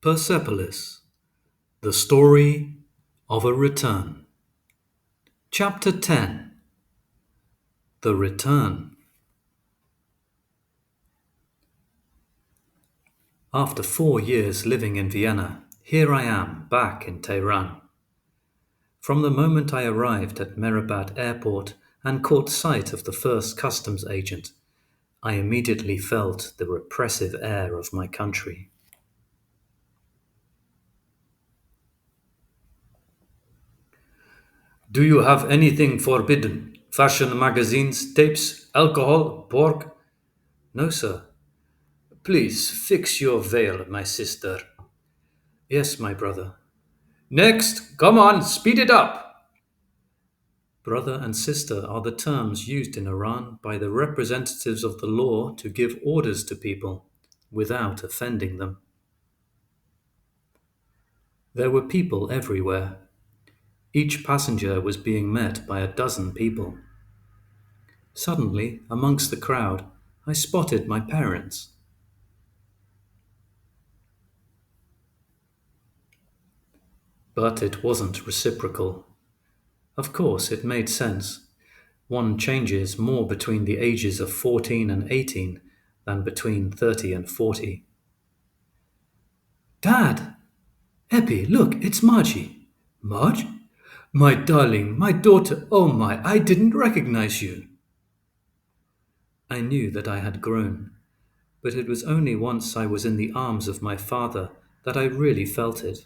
Persepolis, the story of a return. Chapter 10. The Return. After 4 years living in Vienna, here I am, back in Tehran. From the moment I arrived at Mehrabat airport and caught sight of the first customs agent, I immediately felt the repressive air of my country. Do you have anything forbidden? Fashion magazines, tapes, alcohol, pork? No, sir. Please fix your veil, my sister. Yes, my brother. Next, come on, speed it up. Brother and sister are the terms used in Iran by the representatives of the law to give orders to people without offending them. There were people everywhere. Each passenger was being met by a dozen people. Suddenly, amongst the crowd, I spotted my parents. But it wasn't reciprocal. Of course, it made sense. One changes more between the ages of 14 and 18 than between 30 and 40. Dad! Eppie, look, it's Margie. Marge? My darling, my daughter, oh my, I didn't recognize you. I knew that I had grown, but it was only once I was in the arms of my father that I really felt it.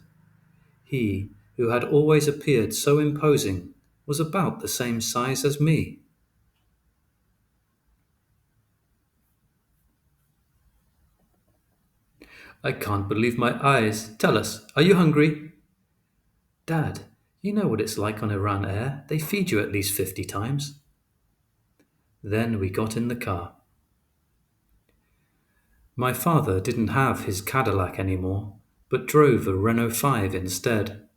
He, who had always appeared so imposing, was about the same size as me. I can't believe my eyes. Tell us, are you hungry? Dad, you know what it's like on Iran Air. They feed you at least 50 times. Then we got in the car. My father didn't have his Cadillac anymore, but drove a Renault 5 instead.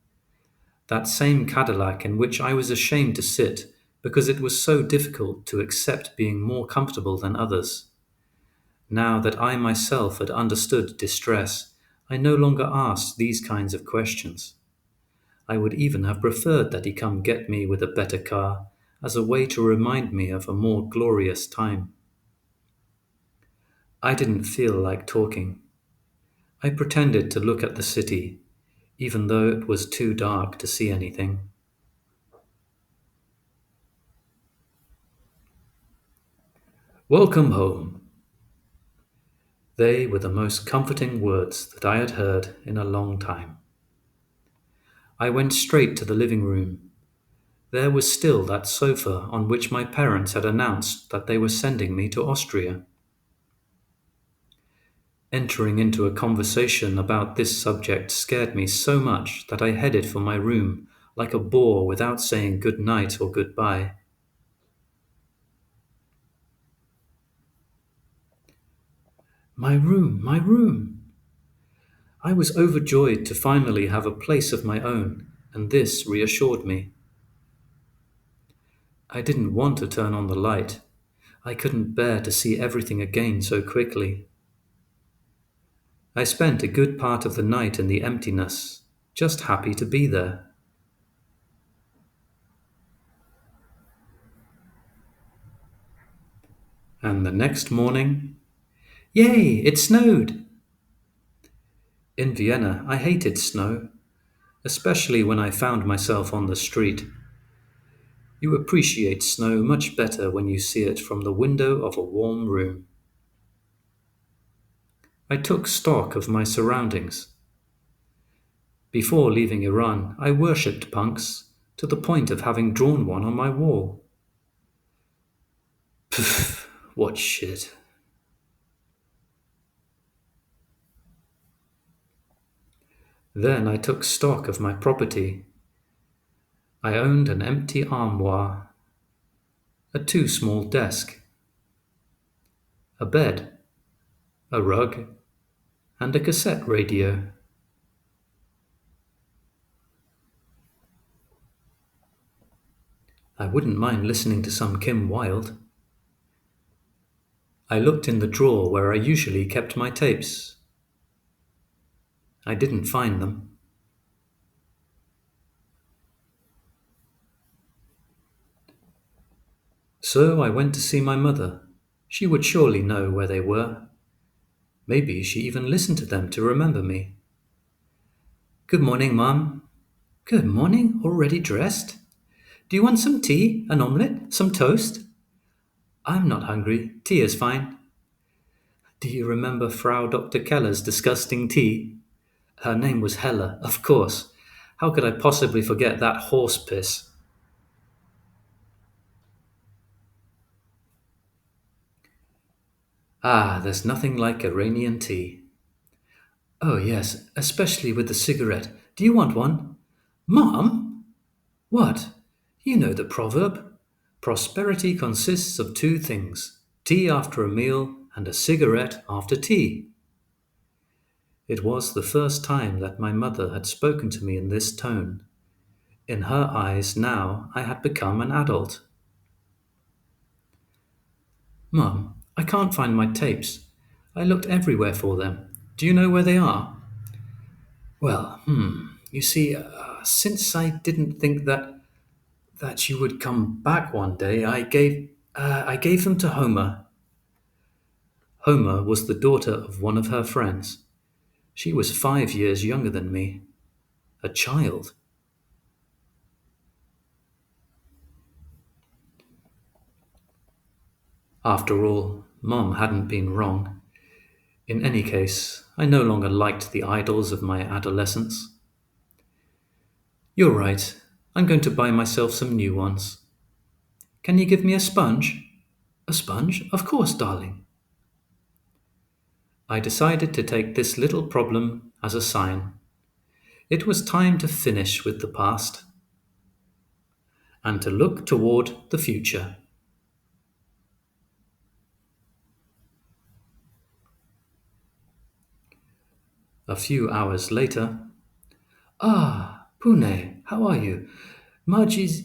That same Cadillac in which I was ashamed to sit because it was so difficult to accept being more comfortable than others. Now that I myself had understood distress, I no longer asked these kinds of questions. I would even have preferred that he come get me with a better car, as a way to remind me of a more glorious time. I didn't feel like talking. I pretended to look at the city, even though it was too dark to see anything. Welcome home. They were the most comforting words that I had heard in a long time. I went straight to the living room. There was still that sofa on which my parents had announced that they were sending me to Austria. Entering into a conversation about this subject scared me so much that I headed for my room like a boar without saying good night or goodbye. My room, my room! I was overjoyed to finally have a place of my own, and this reassured me. I didn't want to turn on the light. I couldn't bear to see everything again so quickly. I spent a good part of the night in the emptiness, just happy to be there. And the next morning, yay, it snowed! In Vienna, I hated snow, especially when I found myself on the street. You appreciate snow much better when you see it from the window of a warm room. I took stock of my surroundings. Before leaving Iran, I worshipped punks to the point of having drawn one on my wall. Pfft, what shit. Then I took stock of my property. I owned an empty armoire, a too small desk, a bed, a rug, and a cassette radio. I wouldn't mind listening to some Kim Wilde. I looked in the drawer where I usually kept my tapes. I didn't find them. So I went to see my mother. She would surely know where they were. Maybe she even listened to them to remember me. Good morning, Mum. Good morning, already dressed? Do you want some tea, an omelette, some toast? I'm not hungry. Tea is fine. Do you remember Frau Dr. Keller's disgusting tea? Her name was Hella, of course. How could I possibly forget that horse piss? Ah, there's nothing like Iranian tea. Oh, yes, especially with the cigarette. Do you want one? Mom? What? You know the proverb. Prosperity consists of two things: tea after a meal and a cigarette after tea. It was the first time that my mother had spoken to me in this tone. In her eyes now I had become an adult. Mum, I can't find my tapes. I looked everywhere for them. Do you know where they are? Well, you see, since I didn't think that you would come back one day, I gave them to Homer. Homer was the daughter of one of her friends. She was 5 years younger than me. A child. After all, Mom hadn't been wrong. In any case, I no longer liked the idols of my adolescence. You're right. I'm going to buy myself some new ones. Can you give me a sponge? A sponge? Of course, darling. I decided to take this little problem as a sign. It was time to finish with the past and to look toward the future. A few hours later, ah, Pune, how are you? Margie's.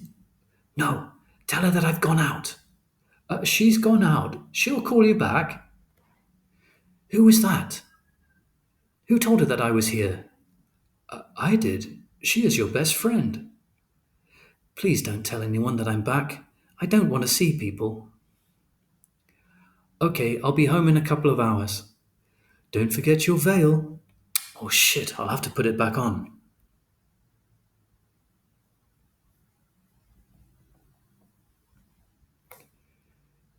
No, tell her that I've gone out. She's gone out. She'll call you back. Who was that? Who told her that I was here? I did. She is your best friend. Please don't tell anyone that I'm back. I don't want to see people. Okay, I'll be home in a couple of hours. Don't forget your veil. Oh shit, I'll have to put it back on.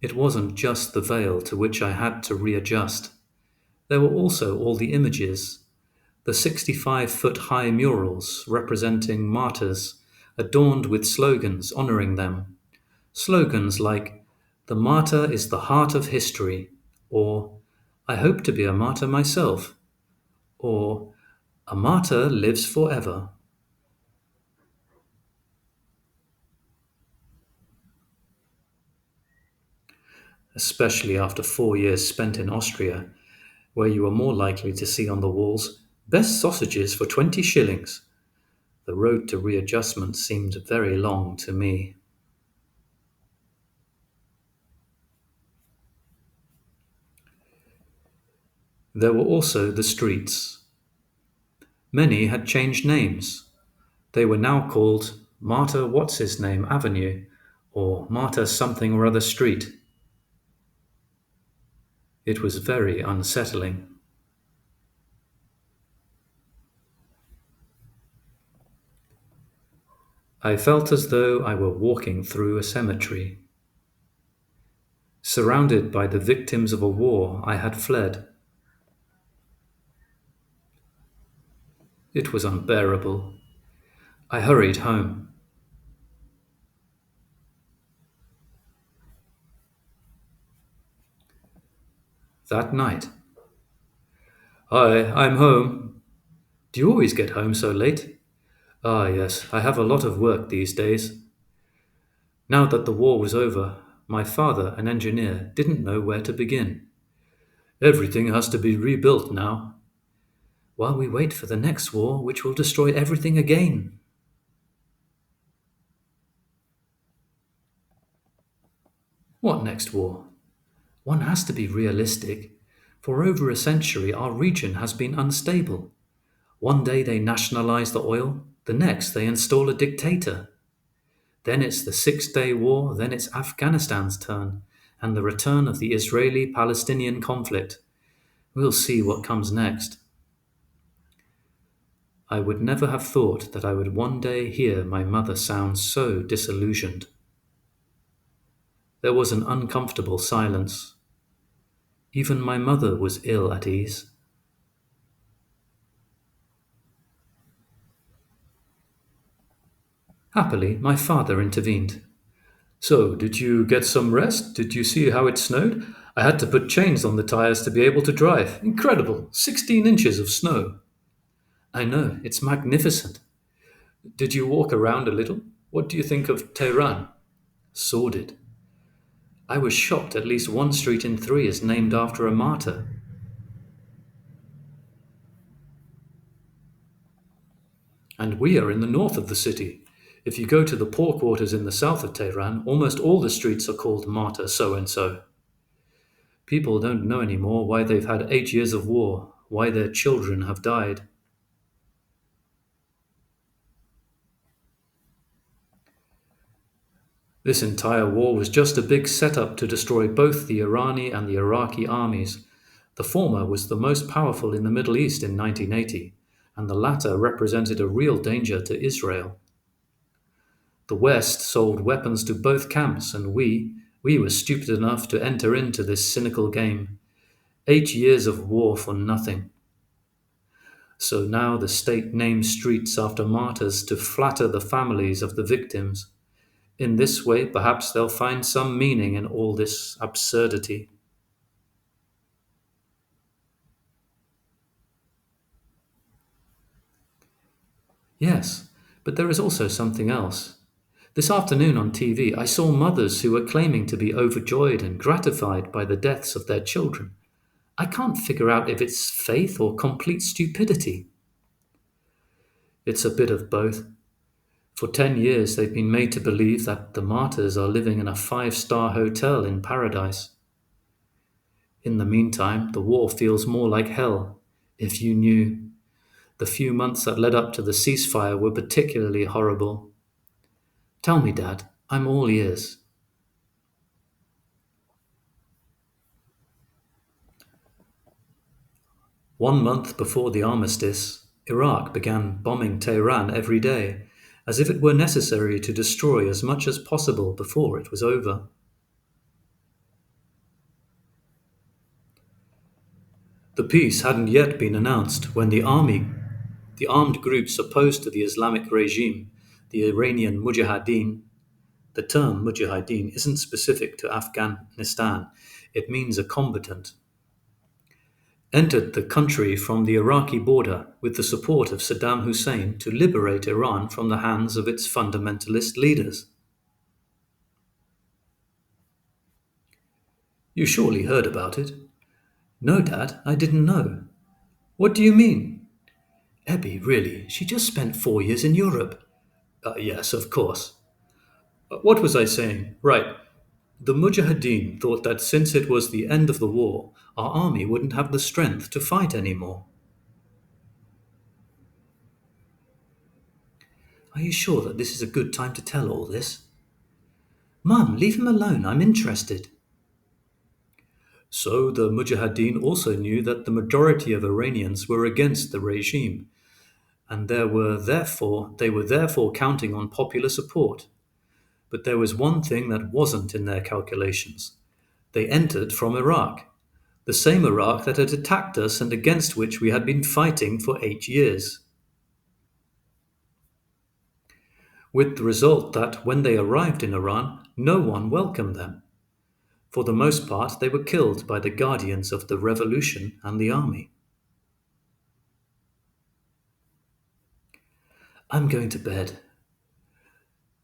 It wasn't just the veil to which I had to readjust. There were also all the images, the 65-foot high murals representing martyrs, adorned with slogans honoring them. Slogans like, "The martyr is the heart of history," or "I hope to be a martyr myself," or "A martyr lives forever." Especially after 4 years spent in Austria, where you were more likely to see on the walls, "Best sausages for 20 shillings." The road to readjustment seemed very long to me. There were also the streets. Many had changed names. They were now called Martyr What's His Name Avenue or Martyr Something or Other Street. It was very unsettling. I felt as though I were walking through a cemetery. Surrounded by the victims of a war I had fled. It was unbearable. I hurried home. That night. Hi, I'm home. Do you always get home so late? Ah, yes, I have a lot of work these days. Now that the war was over, my father, an engineer, didn't know where to begin. Everything has to be rebuilt now. While we wait for the next war, which will destroy everything again. What next war? One has to be realistic. For over a century, our region has been unstable. One day they nationalize the oil, the next they install a dictator. Then it's the Six-Day War, then it's Afghanistan's turn, and the return of the Israeli Palestinian conflict. We'll see what comes next. I would never have thought that I would one day hear my mother sound so disillusioned. There was an uncomfortable silence. Even my mother was ill at ease. Happily, my father intervened. So, did you get some rest? Did you see how it snowed? I had to put chains on the tires to be able to drive. Incredible! 16 inches of snow. I know, it's magnificent. Did you walk around a little? What do you think of Tehran? Sordid. I was shocked at least one street in three is named after a martyr. And we are in the north of the city. If you go to the poor quarters in the south of Tehran, almost all the streets are called Martyr so and so. People don't know anymore why they've had 8 years of war, why their children have died. This entire war was just a big setup to destroy both the Irani and the Iraqi armies. The former was the most powerful in the Middle East in 1980, and the latter represented a real danger to Israel. The West sold weapons to both camps, and we were stupid enough to enter into this cynical game. 8 years of war for nothing. So now the state names streets after martyrs to flatter the families of the victims. In this way, perhaps they'll find some meaning in all this absurdity. Yes, but there is also something else. This afternoon on TV, I saw mothers who were claiming to be overjoyed and gratified by the deaths of their children. I can't figure out if it's faith or complete stupidity. It's a bit of both. For 10 years, they've been made to believe that the martyrs are living in a five-star hotel in paradise. In the meantime, the war feels more like hell. If you knew, the few months that led up to the ceasefire were particularly horrible. Tell me, Dad, I'm all ears. One month before the armistice, Iraq began bombing Tehran every day, as if it were necessary to destroy as much as possible before it was over. The peace hadn't yet been announced when the armed groups opposed to the Islamic regime, the Iranian Mujahideen. The term Mujahideen isn't specific to Afghanistan, it means a combatant, entered the country from the Iraqi border with the support of Saddam Hussein to liberate Iran from the hands of its fundamentalist leaders. You surely heard about it. No, Dad, I didn't know. What do you mean? Ebby, really, she just spent 4 years in Europe. Yes, of course. What was I saying? Right. The Mujahideen thought that since it was the end of the war, our army wouldn't have the strength to fight anymore. Are you sure that this is a good time to tell all this? Mum, leave him alone, I'm interested. So the Mujahideen also knew that the majority of Iranians were against the regime, and they were therefore counting on popular support. But there was one thing that wasn't in their calculations. They entered from Iraq, the same Iraq that had attacked us and against which we had been fighting for 8 years. With the result that when they arrived in Iran, no one welcomed them. For the most part, they were killed by the guardians of the revolution and the army. I'm going to bed.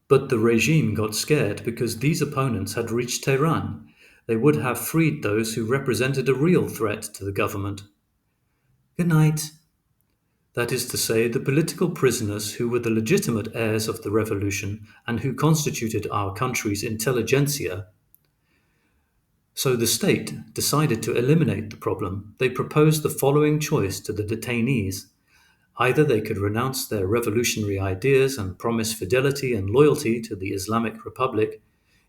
But the regime got scared because these opponents had reached Tehran. They would have freed those who represented a real threat to the government. Good night. That is to say, the political prisoners who were the legitimate heirs of the revolution and who constituted our country's intelligentsia. So the state decided to eliminate the problem. They proposed the following choice to the detainees: Either they could renounce their revolutionary ideas and promise fidelity and loyalty to the Islamic Republic,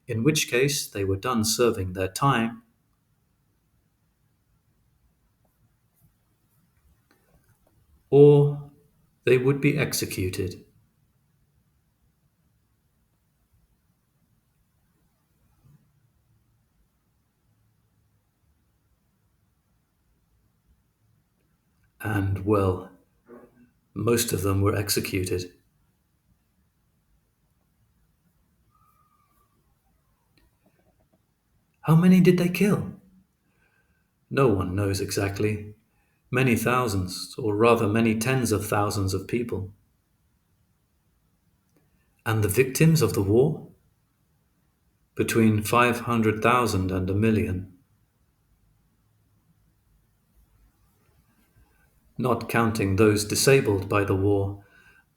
in which case they were done serving their time, or they would be executed. And, well, most of them were executed. How many did they kill? No one knows exactly. Many thousands, or rather many tens of thousands of people. And the victims of the war? Between 500,000 and a million, not counting those disabled by the war,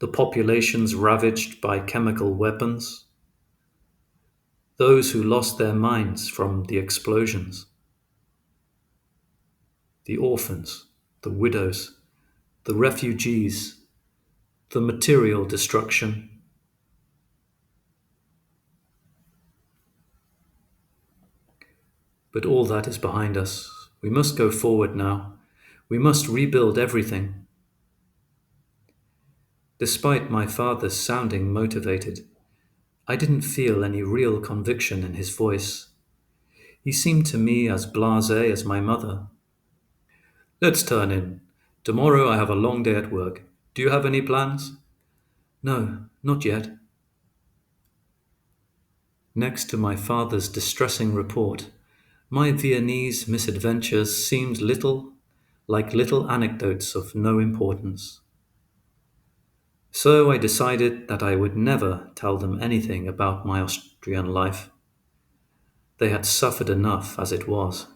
the populations ravaged by chemical weapons, those who lost their minds from the explosions, the orphans, the widows, the refugees, the material destruction. But all that is behind us. We must go forward now. We must rebuild everything. Despite my father sounding motivated, I didn't feel any real conviction in his voice. He seemed to me as blasé as my mother. Let's turn in. Tomorrow I have a long day at work. Do you have any plans? No, not yet. Next to my father's distressing report, my Viennese misadventures seemed like little anecdotes of no importance. So I decided that I would never tell them anything about my Austrian life. They had suffered enough as it was.